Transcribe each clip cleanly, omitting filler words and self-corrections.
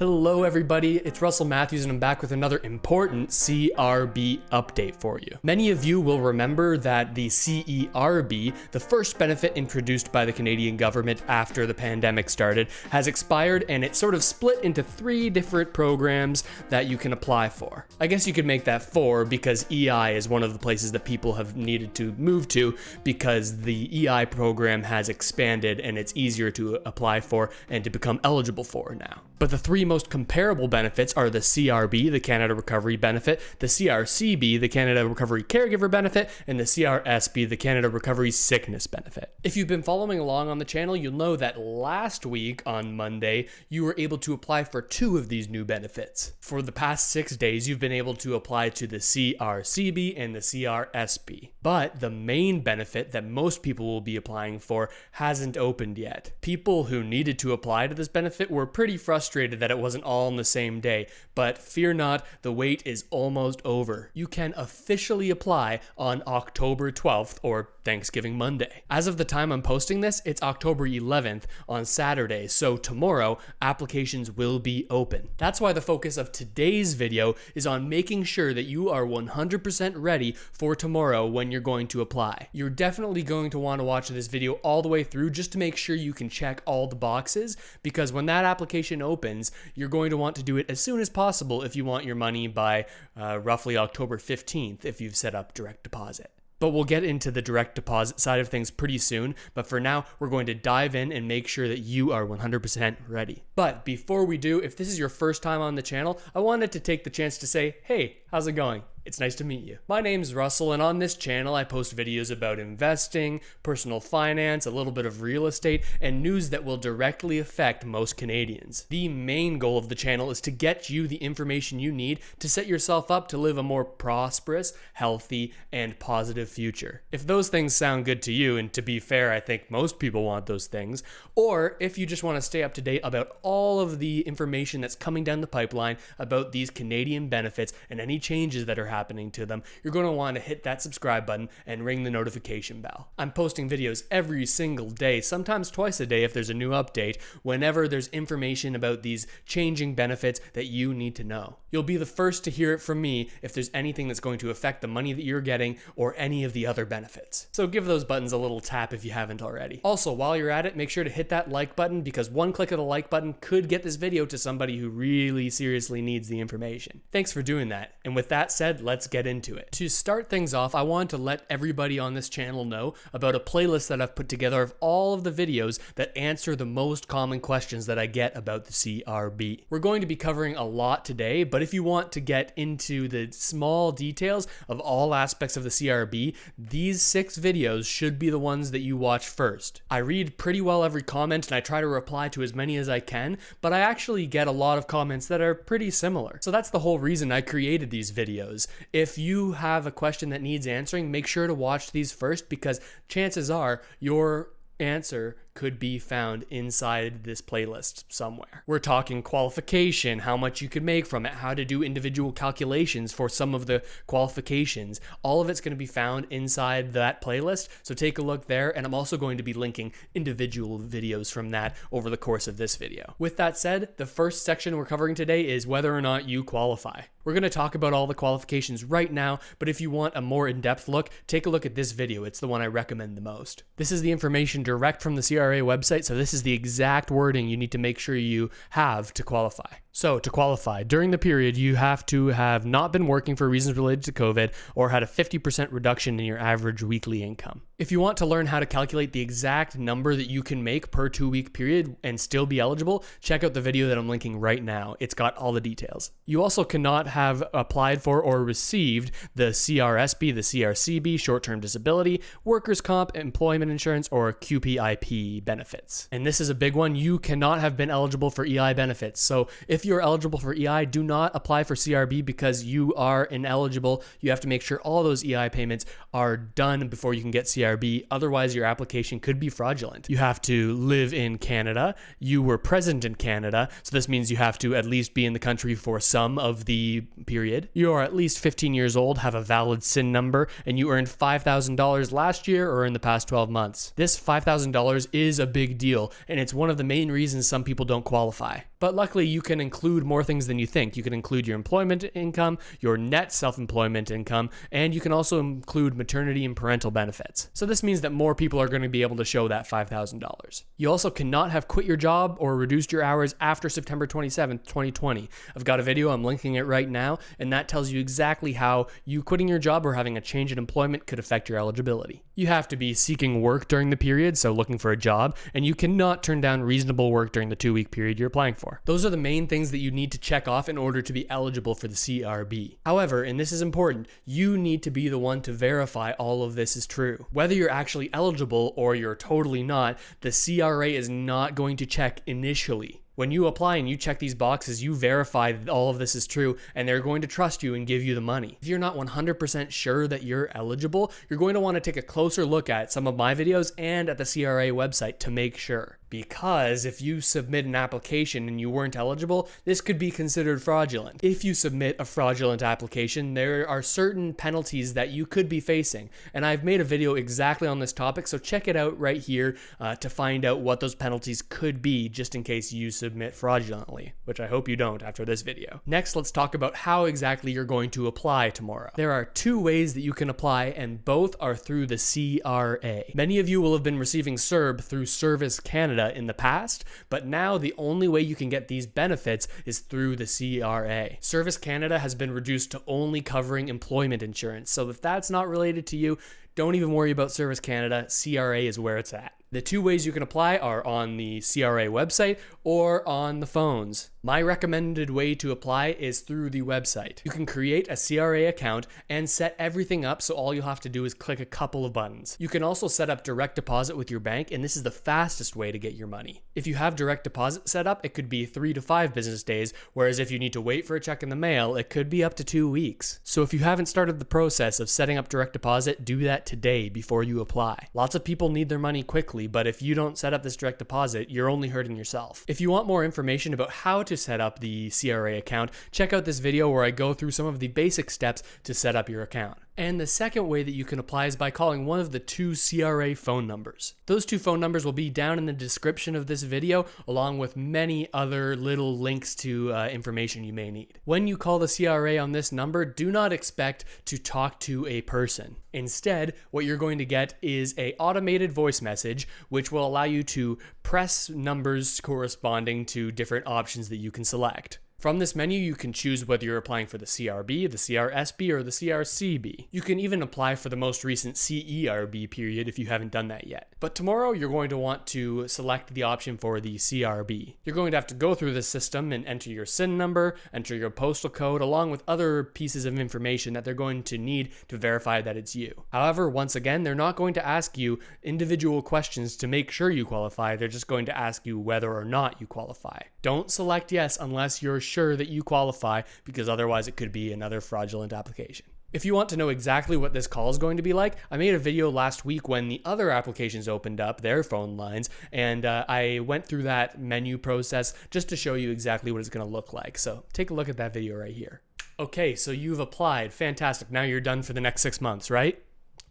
Hello everybody, it's Russell Matthews and I'm back with another important CRB update for you. Many of you will remember that the CERB, the first benefit introduced by the Canadian government after the pandemic started, has expired and it's sort of split into 3 different programs that you can apply for. I guess you could make that 4 because EI is one of the places that people have needed to move to because the EI program has expanded and it's easier to apply for and to become eligible for now. But the 3 most comparable benefits are the CRB, the Canada Recovery Benefit, the CRCB, the Canada Recovery Caregiver Benefit, and the CRSB, the Canada Recovery Sickness Benefit. If you've been following along on the channel, you'll know that last week on Monday, you were able to apply for 2 of these new benefits. For the past 6 days, you've been able to apply to the CRCB and the CRSB. But the main benefit that most people will be applying for hasn't opened yet. People who needed to apply to this benefit were pretty frustrated that it wasn't all on the same day, but fear not, the wait is almost over. You can officially apply on October 12th or Thanksgiving Monday. As of the time I'm posting this, it's October 11th on Saturday, so tomorrow applications will be open. That's why the focus of today's video is on making sure that you are 100% ready for tomorrow when you're going to apply. You're definitely going to want to watch this video all the way through just to make sure you can check all the boxes, because when that application opens, you're going to want to do it as soon as possible if you want your money by roughly October 15th if you've set up direct deposit. But we'll get into the direct deposit side of things pretty soon. But for now, we're going to dive in and make sure that you are 100% ready. But before we do, if this is your first time on the channel, I wanted to take the chance to say, hey, how's it going? It's nice to meet you. My name's Russell, and on this channel, I post videos about investing, personal finance, a little bit of real estate, and news that will directly affect most Canadians. The main goal of the channel is to get you the information you need to set yourself up to live a more prosperous, healthy, and positive future. If those things sound good to you, and to be fair, I think most people want those things, or if you just want to stay up to date about all of the information that's coming down the pipeline about these Canadian benefits and any changes that are happening to them, you're going to want to hit that subscribe button and ring the notification bell. I'm posting videos every single day, sometimes twice a day if there's a new update, whenever there's information about these changing benefits that you need to know. You'll be the first to hear it from me if there's anything that's going to affect the money that you're getting or any of the other benefits. So give those buttons a little tap if you haven't already. Also, while you're at it, make sure to hit that like button, because one click of the like button could get this video to somebody who really seriously needs the information. Thanks for doing that. And with that said, let's get into it. To start things off, I want to let everybody on this channel know about a playlist that I've put together of all of the videos that answer the most common questions that I get about the CRB. We're going to be covering a lot today, but if you want to get into the small details of all aspects of the CRB, these 6 videos should be the ones that you watch first. I read pretty well every comment and I try to reply to as many as I can, but I actually get a lot of comments that are pretty similar. So that's the whole reason I created these videos. If you have a question that needs answering, make sure to watch these first, because chances are your answer could be found inside this playlist somewhere. We're talking qualification, how much you could make from it, how to do individual calculations for some of the qualifications. All of it's going to be found inside that playlist, so take a look there, and I'm also going to be linking individual videos from that over the course of this video. With that said, the first section we're covering today is whether or not you qualify. We're going to talk about all the qualifications right now, but if you want a more in-depth look, take a look at this video. It's the one I recommend the most. This is the information direct from the CRA website, so this is the exact wording you need to make sure you have to qualify. So to qualify, during the period, you have to have not been working for reasons related to COVID or had a 50% reduction in your average weekly income. If you want to learn how to calculate the exact number that you can make per 2-week period and still be eligible, check out the video that I'm linking right now. It's got all the details. You also cannot have applied for or received the CRSB, the CRCB, short-term disability, workers' comp, employment insurance, or QPIP benefits. And this is a big one. You cannot have been eligible for EI benefits. So if you're eligible for EI, do not apply for CRB because you are ineligible. You have to make sure all those EI payments are done before you can get CRB. Otherwise, your application could be fraudulent. You have to live in Canada. You were present in Canada. So this means you have to at least be in the country for some of the period. You are at least 15 years old, have a valid SIN number, and you earned $5,000 last year or in the past 12 months. This $5,000 is a big deal, and it's one of the main reasons some people don't qualify. But luckily, you can include more things than you think. You can include your employment income, your net self-employment income, and you can also include maternity and parental benefits. So this means that more people are going to be able to show that $5,000. You also cannot have quit your job or reduced your hours after September 27th, 2020. I've got a video, I'm linking it right now, and that tells you exactly how you quitting your job or having a change in employment could affect your eligibility. You have to be seeking work during the period, so looking for a job, and you cannot turn down reasonable work during the 2-week period you're applying for. Those are the main things that you need to check off in order to be eligible for the CRB. However, and this is important, you need to be the one to verify all of this is true. Whether you're actually eligible or you're totally not, the CRA is not going to check initially. When you apply and you check these boxes, you verify that all of this is true, and they're going to trust you and give you the money. If you're not 100% sure that you're eligible, you're going to want to take a closer look at some of my videos and at the CRA website to make sure. Because if you submit an application and you weren't eligible, this could be considered fraudulent. If you submit a fraudulent application, there are certain penalties that you could be facing. And I've made a video exactly on this topic, so check it out right here to find out what those penalties could be, just in case you submit fraudulently, which I hope you don't after this video. Next, let's talk about how exactly you're going to apply tomorrow. There are 2 ways that you can apply, and both are through the CRA. Many of you will have been receiving CERB through Service Canada in the past, but now the only way you can get these benefits is through the CRA. Service Canada has been reduced to only covering employment insurance, so if that's not related to you, don't even worry about Service Canada. CRA is where it's at. The 2 ways you can apply are on the CRA website or on the phones. My recommended way to apply is through the website. You can create a CRA account and set everything up, so all you'll have to do is click a couple of buttons. You can also set up direct deposit with your bank, and this is the fastest way to get your money. If you have direct deposit set up, it could be 3 to 5 business days, whereas if you need to wait for a check in the mail, it could be up to 2 weeks. So if you haven't started the process of setting up direct deposit, do that today before you apply. Lots of people need their money quickly, but if you don't set up this direct deposit, you're only hurting yourself. If you want more information about how to set up the CRA account, check out this video where I go through some of the basic steps to set up your account. And the second way that you can apply is by calling one of the 2 CRA phone numbers. Those 2 phone numbers will be down in the description of this video, along with many other little links to information you may need. When you call the CRA on this number, do not expect to talk to a person. Instead, what you're going to get is an automated voice message, which will allow you to press numbers corresponding to different options that you can select. From this menu, you can choose whether you're applying for the CRB, the CRSB, or the CRCB. You can even apply for the most recent CERB period if you haven't done that yet. But tomorrow, you're going to want to select the option for the CRB. You're going to have to go through the system and enter your SIN number, enter your postal code, along with other pieces of information that they're going to need to verify that it's you. However, once again, they're not going to ask you individual questions to make sure you qualify. They're just going to ask you whether or not you qualify. Don't select yes unless you're sure that you qualify, because otherwise it could be another fraudulent application. If you want to know exactly what this call is going to be like, I made a video last week when the other applications opened up their phone lines, and I went through that menu process just to show you exactly what it's going to look like. So take a look at that video right here. Okay, so you've applied. Fantastic. Now you're done for the next 6 months, right?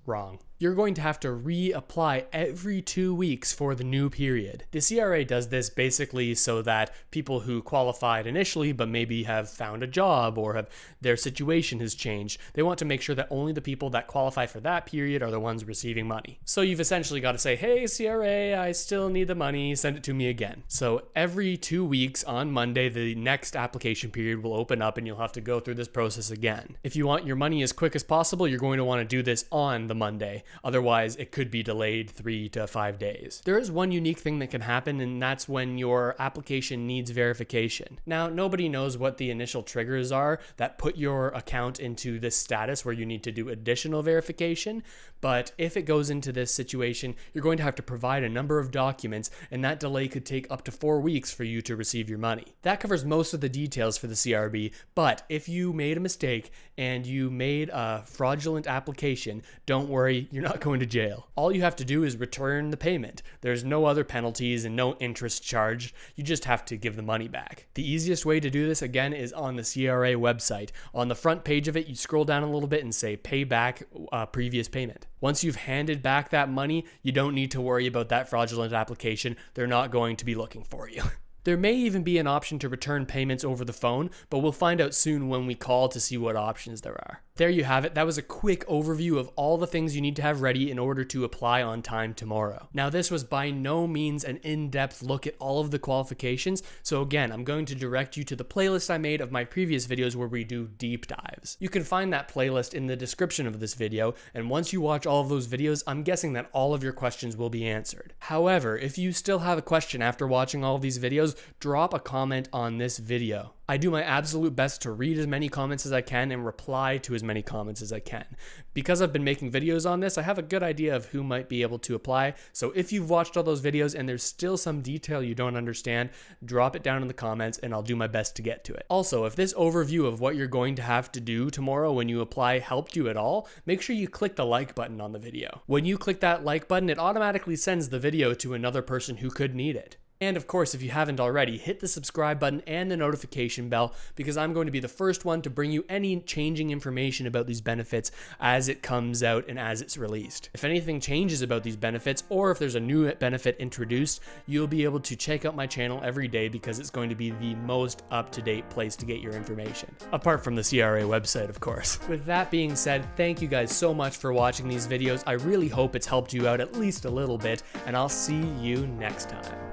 Wrong. You're going to have to reapply every 2 weeks for the new period. The CRA does this basically so that people who qualified initially but maybe have found a job or their situation has changed, they want to make sure that only the people that qualify for that period are the ones receiving money. So you've essentially got to say, hey CRA, I still need the money, send it to me again. So every 2 weeks on Monday, the next application period will open up and you'll have to go through this process again. If you want your money as quick as possible, you're going to want to do this on the Monday. Otherwise, it could be delayed 3 to 5 days. There is one unique thing that can happen, and that's when your application needs verification. Now, nobody knows what the initial triggers are that put your account into this status where you need to do additional verification, but if it goes into this situation, you're going to have to provide a number of documents, and that delay could take up to 4 weeks for you to receive your money. That covers most of the details for the CRB, but if you made a mistake and you made a fraudulent application, don't worry, you're not going to jail. All you have to do is return the payment. There's no other penalties and no interest charged. You just have to give the money back. The easiest way to do this, again, is on the CRA website. On the front page of it, you scroll down a little bit and say pay back previous payment. Once you've handed back that money, you don't need to worry about that fraudulent application. They're not going to be looking for you. There may even be an option to return payments over the phone, but we'll find out soon when we call to see what options there are. There you have it. That was a quick overview of all the things you need to have ready in order to apply on time tomorrow. Now, this was by no means an in-depth look at all of the qualifications, so again, I'm going to direct you to the playlist I made of my previous videos where we do deep dives. You can find that playlist in the description of this video, and once you watch all of those videos, I'm guessing that all of your questions will be answered. However, if you still have a question after watching all of these videos, drop a comment on this video. I do my absolute best to read as many comments as I can and reply to as many comments as I can. Because I've been making videos on this, I have a good idea of who might be able to apply. So if you've watched all those videos and there's still some detail you don't understand, drop it down in the comments and I'll do my best to get to it. Also, if this overview of what you're going to have to do tomorrow when you apply helped you at all, make sure you click the like button on the video. When you click that like button, it automatically sends the video to another person who could need it. And of course, if you haven't already, hit the subscribe button and the notification bell because I'm going to be the first one to bring you any changing information about these benefits as it comes out and as it's released. If anything changes about these benefits or if there's a new benefit introduced, you'll be able to check out my channel every day because it's going to be the most up-to-date place to get your information. Apart from the CRA website, of course. With that being said, thank you guys so much for watching these videos. I really hope it's helped you out at least a little bit, and I'll see you next time.